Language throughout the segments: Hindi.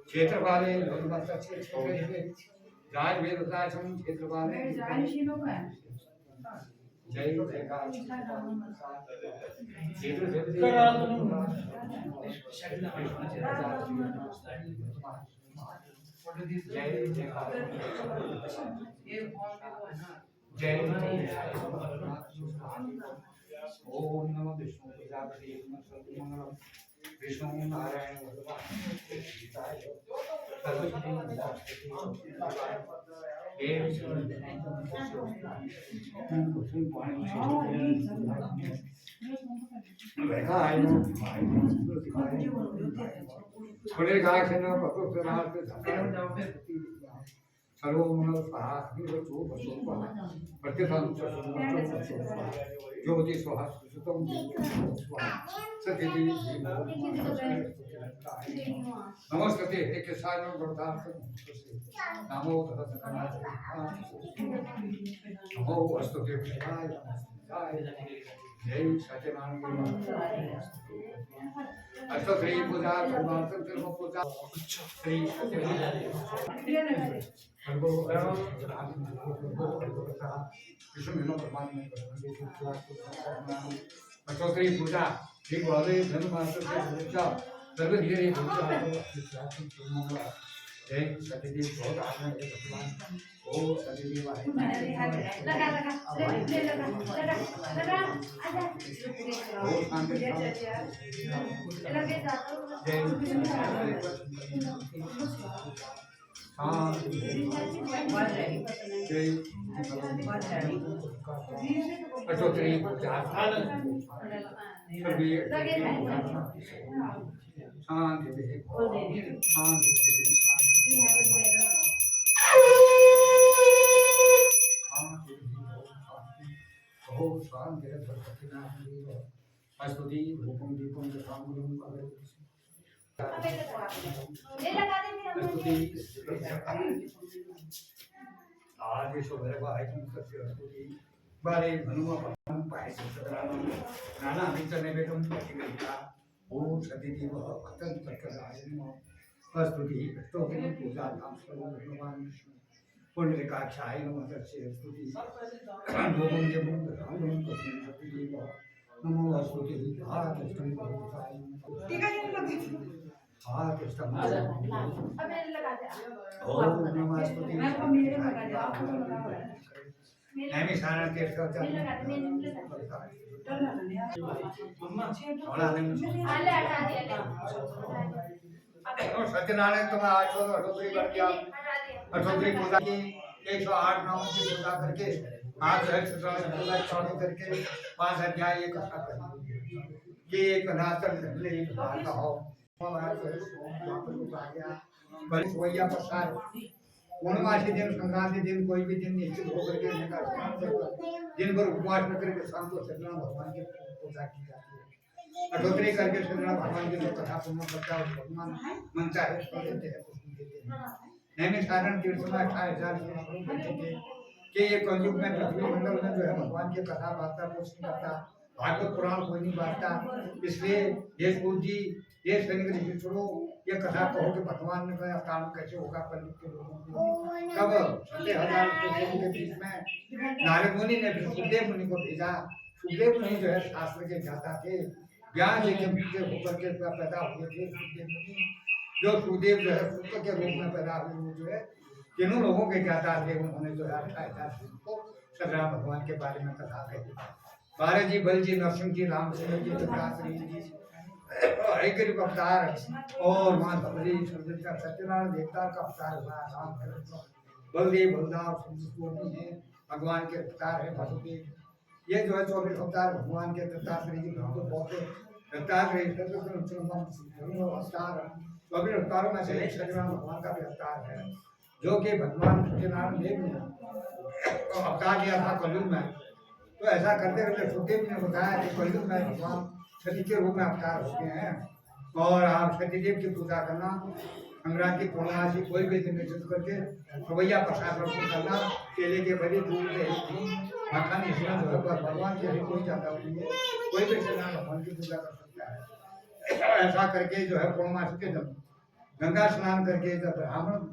क्षेत्रपाले राज वेदताशम क्षेत्रपाले जय जयकार क्षेत्र जय जयकार जय ओम नमः विष्णु प्रजापति मंगलम विष्णु नारायण भगवान छोड़े गाय से न पशु से रात सर्वमंगल स्वाहा जो प्रतिथम ज्योति स्वाहा सुतम सत्यदेवी नमस्ते एक सायं वरदार्थ नमो नमो अस्तुते जय सत्यनारायण अष्टत्री पूजा धर्मार्थम कर्म पूजा श्री सत्यनारायण अष्टोत्री पूजा ठीक वाले धर्मार्थम पूजा सर्वधीरे पूजा जय सत्यदेव बहुत आनंद है भगवान ओ सत्यदेव लगा अष्टोत्री पूजा शांति स्तुति रूपम दीपम दशांगुलम आदेशो भरवाय सत्य स्तुति बारे हनुमान पाए सतराम नाना विचने बेटम प्रतिगृहिता ओम सतीदेव भक्तन तत्कराय नमः स्तुति स्तोत्र पूजा नाम सर्व भगवान विष्णु पुण्यकाक्षाय नमः तस्य स्तुति भोगं जपं रामं तस्मै सतीदेव नमो स्तुति आकृष्टं भगवताय आकृष्टं ओम नमः स्तुति नैमी सारण तीर्थ सत्यनारायण तुम अठोत्री कर दिया अठोत्री पूजा की 108 नामों की पूजा करके 5 पूजा करके 5 अध्याय एक कथा कर ये एक नास्तर ले एक भाषा हो सोया प्रसाद पूर्णमासी दिन संक्रांति दिन कोई भी दिन निश्चित होकर के दिन भर उपवास न करके शाम को सत्यनारायण भगवान की पूजा की जाती है अठोत्री करके सत्यनारायण भगवान की जो कथा सुनना करता है भगवान मनता है तो देते हैं नैमिष सारण तीर्थ में 28,000 कि ये कलयुग में पृथ्वी मंडल में जो है भगवान की कथा वार्ता कुछ नहीं करता भागवत पुराण कोई नहीं बांटता इसलिए देशभूत जी देश सैनिक ऋषि छोड़ो ये कथा कहो कि भगवान ने कहा काम कैसे होगा कलयुग के लोगों को तब 70,000 के बीच में नारद मुनि ने सुखदेव मुनि को भेजा सुखदेव मुनि जो है शास्त्र के ज्ञाता थे ज्ञान लेके होकर के पैदा हुए थे सुखदेव मुनि जो सुखदेव जो है सुख के रूप में पैदा हुए जो है तीनों लोगों के ज्ञाता थे उन्होंने जो है 28,000 को सत्यनारायण भगवान के बारे में कथा कही 12 जी बल जी नरसिंह जी रामचंद्र जी दत्तात्रेय जी हरिगिरी का अवतार और मां धवली सत्यनारायण देवता का अवतार हुआ राम बलदेव बलदाव सूर्य है भगवान के अवतार है वासुदेव ये जो है 24 अवतार भगवान के दत्तात्रेय जी बहुत दत्तात्रेय अवतार 24 अवतारों में से एक सत्यनारायण भगवान का भी अवतार है जो कि भगवान सत्यनारायण देव ने अवतार लिया था कलयुग में तो ऐसा करते करते सुखदेव ने बताया कि कलयुग में भगवान सती के रूप में अवतार होते हैं और आप सतीदेव की पूजा करना संक्रांति पूर्णमासी कोई भी दिन निश्चित करके खवैया प्रसाद करना केले के बड़े दूध मक्खन इसमें भगवान के लिए कोई जाता नहीं है कोई भी सत्यनारायण भगवान की पूजा कर सकता है ऐसा करके जो है पूर्णमासी के दिन गंगा स्नान करके जब ब्राह्मण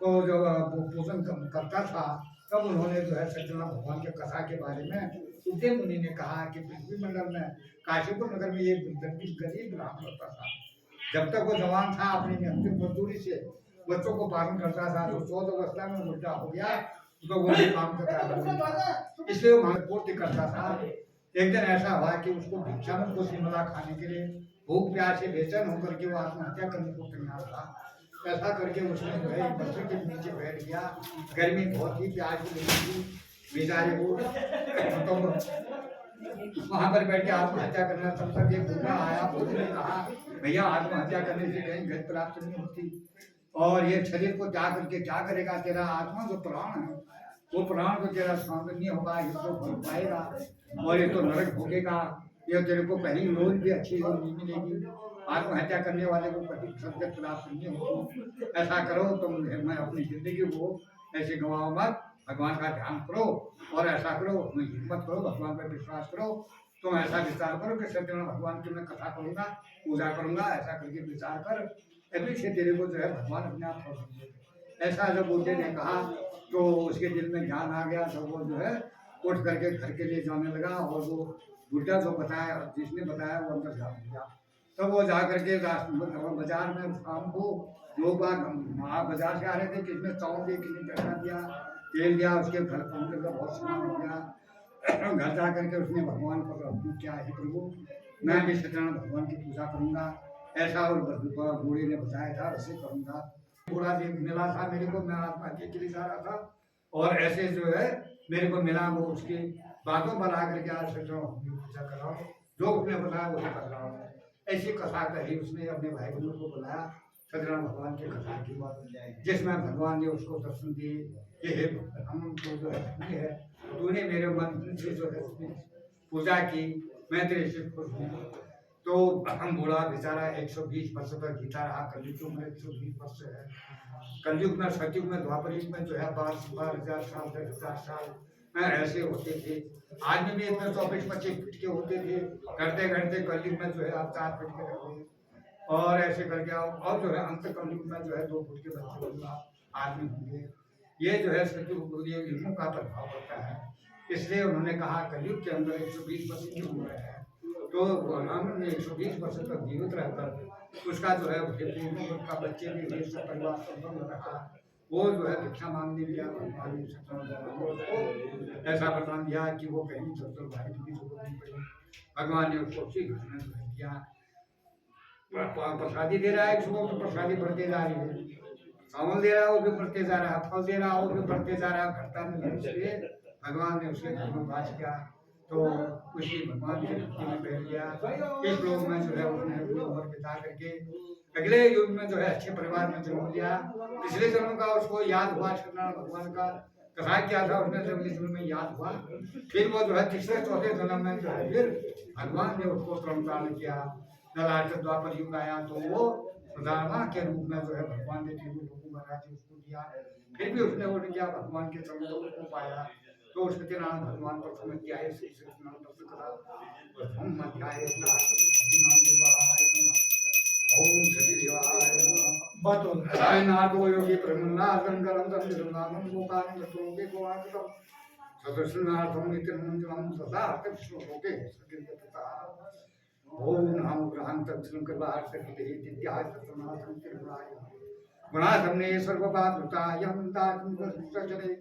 को जो वो पूजन करता था, तब उन्होंने जो है सत्यनारायण भगवान के कथा के बारे में उनके मुनि ने कहा कि पृथ्वी मंडल में काशीपुर नगर में एक गरीब ब्राह्मण होता था। जब तक वो जवान था अपनी अंतिम मजदूरी से बच्चों को पालन करता था, तो 14 अवस्था में उल्टा हो गया तो वो भी काम करता, इसलिए वो पूर्ति करता था। एक दिन ऐसा हुआ कि उसको भिक्षा में कुछ शिमला खाने के लिए भूख प्यास से बेचैन होकर के वो आत्महत्या करने को तैयार था। ऐसा करके उसने जो है बच्चे के नीचे बैठ गया, गर्मी बहुत ही प्यास की लगी थी बेचारे को, तो वहां पर बैठ के आत्महत्या करना। तब तक एक बूढ़ा आया, बूढ़े ने कहा भैया आत्महत्या करने से कहीं गति प्राप्त नहीं होती, और ये शरीर को त्याग करके क्या करेगा, तेरा आत्मा जो प्राण है वो प्राण को तेरा स्वांग नहीं होगा, ये तो भूल पाएगा और ये तो नरक भोगेगा, ये तेरे को कहीं रोज भी अच्छी रोज नहीं मिलेगी, आत्महत्या करने वाले को कभी सदगत प्राप्त नहीं होगी। ऐसा करो तुम, मैं अपनी जिंदगी को ऐसे गवाओ मत, भगवान का ध्यान करो और ऐसा करो, हिम्मत करो, भगवान पर विश्वास करो, तुम ऐसा विचार करो कि सत्यनारायण भगवान की मैं कथा करूंगा, पूजा करूंगा, ऐसा करके विचार कर, अभी से तेरे को जो है भगवान अपने आप खोल देंगे। ऐसा जब बूढ़े ने कहा तो उसके दिल में ज्ञान आ गया, तो वो जो है उठ करके घर के लिए जाने लगा, और वो बूढ़ा जो बताया, जिसने बताया वो अंदर जा गया। तब वो जा करके बाजार में शाम को लोग बाजार से आ रहे थे, किसने चावल दिया, किसने पैसा दिया, तेल दिया, उसके घर पहुँचने का बहुत सामान हो गया। घर जा करके उसने भगवान को प्रार्थना किया, है प्रभु मैं भी सत्यनारायण भगवान की पूजा करूंगा, ऐसा और बूढ़े ने बताया था वैसे करूंगा। बूढ़ा जी मिला था मेरे को, मैं आत्महत्या के लिए जा रहा था, और ऐसे जो है मेरे को मिला, वो उसकी बातों पर आकर के आज सत्यनारायण की पूजा कर रहा हूँ, जो उसने बताया वही कर रहा हूँ। ऐसी कथा कही उसने, अपने भाई बहनों को बुलाया, सत्यनारायण भगवान की कथा की, जिसमें भगवान ने उसको दर्शन दिए कि हे हमको जो है तूने मेरे मन से जो है पूजा की, मैं तेरे से खुश हूँ। तो हम बूढ़ा बेचारा 120 वर्ष तक जीता रहा, कलयुग में 120 वर्ष है, कलयुग में सतयुग में द्वापर युग में जो है 12,000 साल 10,000 साल ऐसे होते थे। आज में भी इतने 24-25 फीट के होते थे, करते करते कलयुग में जो है आप 4 फीट के रहोगे, और ऐसे करके और जो है अंत कलयुग में जो है 2 फुट के बच्चे आदमी होंगे। ये जो है सतयुग ये युगों का प्रभाव होता है, इसलिए उन्होंने कहा कलयुग के अंदर 120 वर्ष की उम्र है, तो राम ने 120 वर्ष तक जीवित रहकर उसका जो है का बच्चे भी हुए, सब परिवार संपन्न रहा। वो जो है भिक्षा मांगने गया, भगवान ने ऐसा वरदान दिया कि वो कहीं चल भाई की जरूरत नहीं पड़ी, भगवान ने उसको उसी घर में दिया। प्रसादी दे रहा है, सुबह तो प्रसादी बढ़ते जा रही है, चावल दे रहा है वो भी बढ़ते जा रहा है, फल दे रहा है वो भी बढ़ते जा रहा है, घटता नहीं है, इसलिए भगवान ने उसके घर में वास किया, तो उसी भगवान की भक्ति में बैठ गया। इस लोग में जो है उसने उम्र बिता करके अगले युग में जो है अच्छे परिवार में जन्म लिया। पिछले जन्म का उसको याद हुआ, सत्यनारायण भगवान का कथा किया था उसने, जब इस जन्म में याद हुआ, फिर वो जो है तीसरे चौथे जन्म में जो है फिर भगवान ने उसको प्रमदान किया। नलार्थ द्वापर युग आया तो वो रामा के रूप में जो है भगवान ने तीनों लोगों में राज्य उसको दिया, फिर भी उसने वो किया, भगवान के चरणों को पाया। तो सत्यनारायण भगवान प्रथम अध्याय से सत्यनारायण तत्व कथा प्रथम अध्याय ओम सती देवाय नमः। नाथो योगी ब्रह्मनाथं गरंतं निर्माणं लोकान् लोके गोवाकं सदर्शनार्थं नित्यमंगलं सदा तत्श्लोके सकिंतता। ओम नमो ग्रहांतं श्रृंखलार्थं दिव्याय तत्नाथं त्रिगुणाय गुणाधम्ने सर्वपात्रतायं ताकं सचरे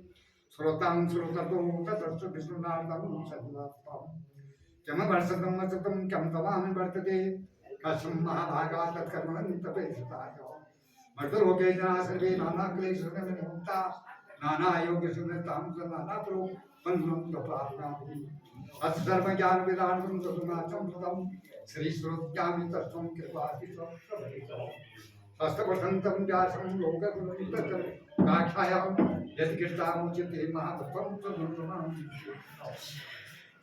श्रोतां श्रोततो ततस्तु विष्णुनाथं सद्वात्तं जम वर्षतं मचतं कं तवामि वर्तते कस्म महाभागा तत्कर्मणं तपेक्षिताय मर्दलोके जना सर्वे नाना क्लेशेन मुक्ता नाना योगेशुनतां नाना प्रो बन्धनं प्राप्नोति अथ सर्व ज्ञान विदानं तदुनाचं सदं श्री श्रोत्यामि तत्त्वं कृपातिशं हस्तपठन्तं व्यासं लोकगुणं तत् काक्षायां यत्कृतामुच्यते महाभक्तं तदुन्नतं।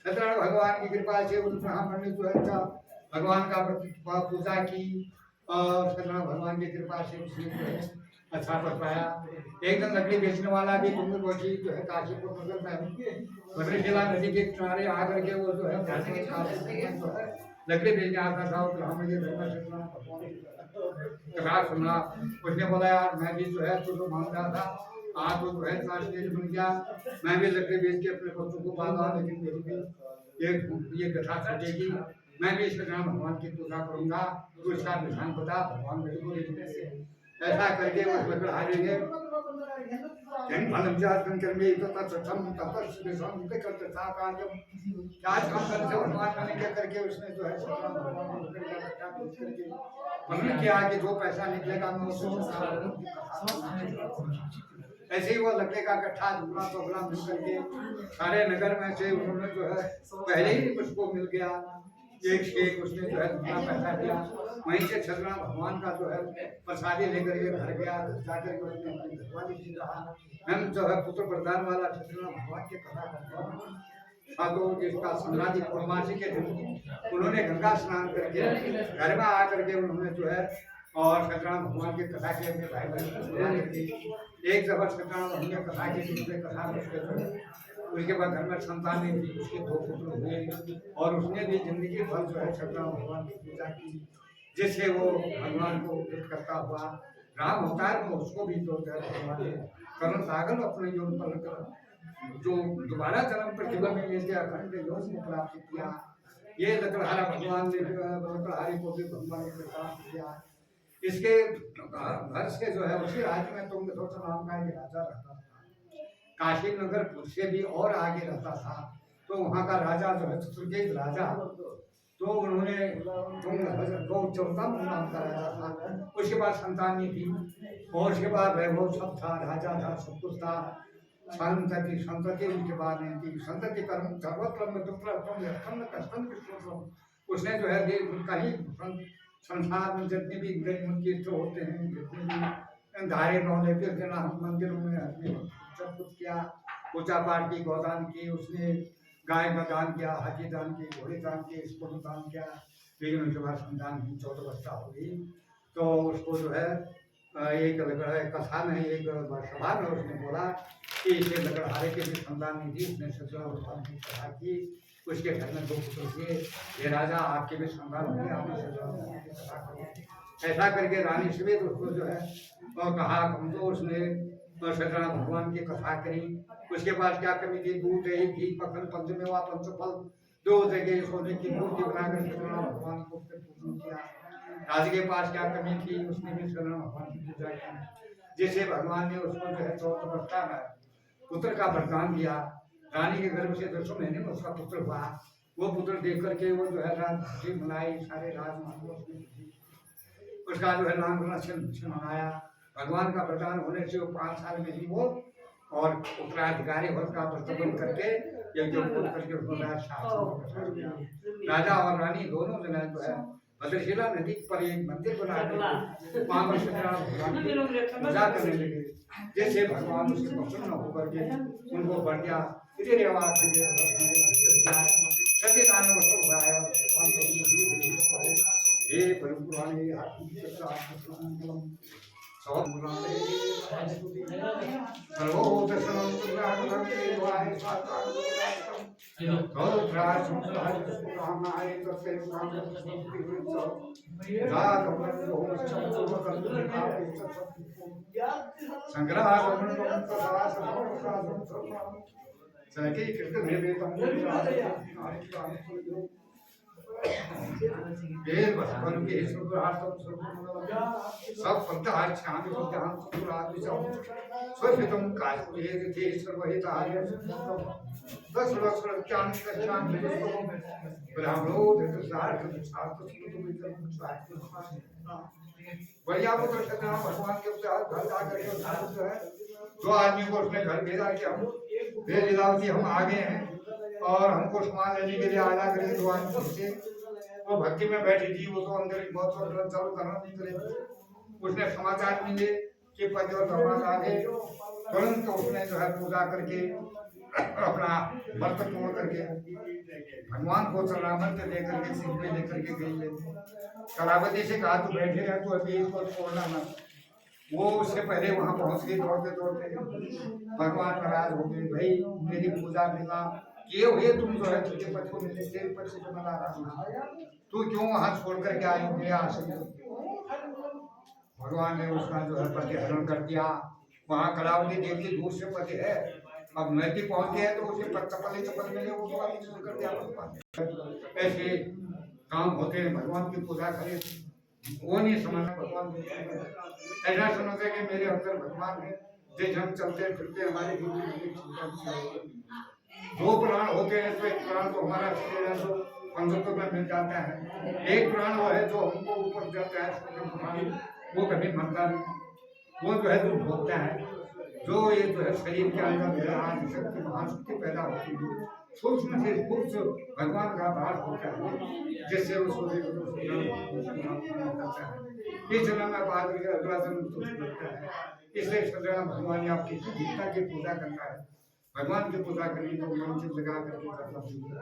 सत्यनारायण भगवान की कृपा से उस ब्राह्मण ने जो है भगवान का पूजा की, और सत्यनारायण भगवान की कृपा से उसने जो है अच्छा कर पाया। एक दिन लकड़ी बेचने वाला भी कुंभकोशी जो है काशीपुर नगर में भद्रशिला नदी के किनारे आकर के वो जो है जो है लकड़ी बेचने आता था और ब्राह्मण के घर में से कथा सुना। उसने बोला यार मैं भी जो है तू तो मांग रहा था आज तो जो है इतना स्टेज बन गया, मैं भी लकड़ी बेच के अपने बच्चों को पाला, लेकिन मेरी भी ये कथा छूटेगी, मैं भी इसके नाम भगवान की पूजा करूंगा, तो इसका विधान बता, भगवान मेरे को लेके ऐसा करके उस लकड़हारे ने फलम में करते था क्या काम करते भगवान मैंने क्या करके उसने जो है हमने किया कि जो पैसा निकलेगा मैं ऐसे ही वो लकड़े का गट्ठा दुगना दोगुना मिल करके सारे नगर में से उन्होंने जो है पहले ही उसको मिल गया एक से एक, उसने जो है दुगना पैसा दिया। वहीं से छतरा भगवान का जो है प्रसादी लेकर के घर गया, जाकर के उसने अपनी घरवाली जी रहा। हम जो है पुत्र प्रधान वाला छतरा भगवान के कथा करता हूँ। तो जिसका सम्राजी पूर्णमासी के दिन उन्होंने गंगा स्नान करके घर में आकर के उन्होंने जो है और सत्यनारायण भगवान की कथा के अपने भाई बहन एक जगह सत्यनारायण भगवान की कथा की दूसरे कथा उसके बाद घर में संतान नहीं थी, उसके दो पुत्र हुए और उसने भी जिंदगी भर जो है सत्यनारायण भगवान की पूजा की, जिससे वो भगवान को उपलब्ध करता हुआ राम अवतार में उसको भी तो कर्ण सागर अपने योग पर जो दोबारा जन्म पर जीवन में लेके अखंड योग को प्राप्त किया। ये लकड़हारा भगवान ने लकड़हारे को भी भगवान ने प्राप्त किया। इसके घर से जो है उसी राज्य में तुंगध्वज नाम का एक राजा रहता था, काशी नगर से भी और आगे रहता था। तो वहाँ का राजा जो है सुरजेत राजा, तो उन्होंने तुंगध्वज नाम का राजा था। उसके बाद संतान नहीं थी और उसके बाद वैभव सब था, राजा था, सब कुछ था, संतति संतति उनके बाद नहीं थी। संतति कर्म उसने जो है कहीं संसार में जितने भी तीर्थ होते हैं, जितने भी धारे नौले तीर्थ मंदिरों में सब कुछ किया, पूजा पाठ की, गौदान की, उसने गाय का दान किया, हाथी दान की, घोड़े दान किए, इसको दान किया। लेकिन उनके बाद संतान की 14 वर्ष हो गई, तो उसको जो है एक कथा में एक सभा में उसने बोला कि इसे लकड़हारे के भी संतान नहीं थी, उसने सत्यनारायण भगवान की कथा की। उसके घर में 2 पुत्र थे, ये राजा आपके भी संतान होंगे, आपने सत्यनारायण भगवान की कथा करो। ऐसा करके रानी सवेत उसको जो है और कहा, हम तो उसने सत्यनारायण भगवान की कथा करी। उसके बाद क्या कमी थी, दूध दही घी मक्खन पंचमेवा पंचफल 2 जगह सोने की मूर्ति बनाकर सत्यनारायण भगवान को पूजन किया। राजा के पास क्या कमी थी, उसने भी सत्यनारायण भगवान की पूजा की, जिससे भगवान ने उसको जो है 14 वर्ष का पुत्र का वरदान दिया। रानी के गर्भ से 10 महीने में उसका पुत्र हुआ। वो पुत्र देख करके वो जो है राज मनाई, सारे राजमहल उसका जो है नाम मनाया। भगवान का वरदान होने से वो 5 साल में ही वो और उत्तराधिकारी वर्ग का प्रस्तुत करके करके राजा और रानी दोनों जन जो है भद्रशिला नदी पर एक मंदिर बना वहाँ पर भगवान की पूजा करने लगे, जैसे भगवान उससे प्रसन्न होकर के उनको बढ़िया सत्यनारायण सब स्वस्मितं कायेति सर्वहिताय ब्राह्मणो बढ़िया पुत्र सत्यनारायण भगवान के घर जाकर जो है 2 आदमी को उसने घर भेजा कि हम बेलीलावती हम आ गए हैं और हमको सामान लेने के लिए आना करेंगे। 2 आदमी से वो भक्ति में बैठी थी, वो तो अंदर बहुत चालू करना नहीं करेगी। उसने समाचार मिले कि पति और भगवान आ गए, तुरंत उसने जो है पूजा करके अपना व्रत तोड़ करके भगवान को चरणामृत लेकर के सिंह में लेकर के गई। कलावती से कहा तू बैठे रह, तू अभी इसको छोड़ना ना। वो उससे पहले वहां पहुंच गई दौड़ते दौड़ते। भगवान नाराज हो गए, भाई मेरी पूजा बिना किए हुए तुम जो है तुझे पति को मिलने तेरे पति से जो मिला रहा हूं, तू क्यों वहां छोड़ करके आई मेरे आश्रम? भगवान ने उसका जो है पति हरण कर दिया। वहां कलावती देवी दूर से पति है, अब नदी पहुंच गया तो उसे चपल चपल मिले वो बात शुरू कर दिया भगवान। ऐसे काम होते हैं, भगवान की पूजा करें वो नहीं समझना भगवान ऐसा समझते कि मेरे अंदर भगवान है, जिस हम चलते फिरते हमारे दो प्राण होते हैं तो एक प्राण तो हमारा शरीर है जो पंचों में मिल जाता है, एक प्राण वो है जो हमको ऊपर जाता है, वो कभी मरता नहीं, वो जो है जो भोगता है। जो ये जो है शरीर के अंदर शक्ति महाशक्ति पैदा होती है, सूक्ष्म से सूक्ष्म भगवान का भार होता है, जिससे उसको इस जन्म में बाद में अगला जन्म करता है। इसलिए सदैव भगवान आपकी गीता की पूजा करता है, भगवान की पूजा करने को मन से लगा करके करना चाहिए।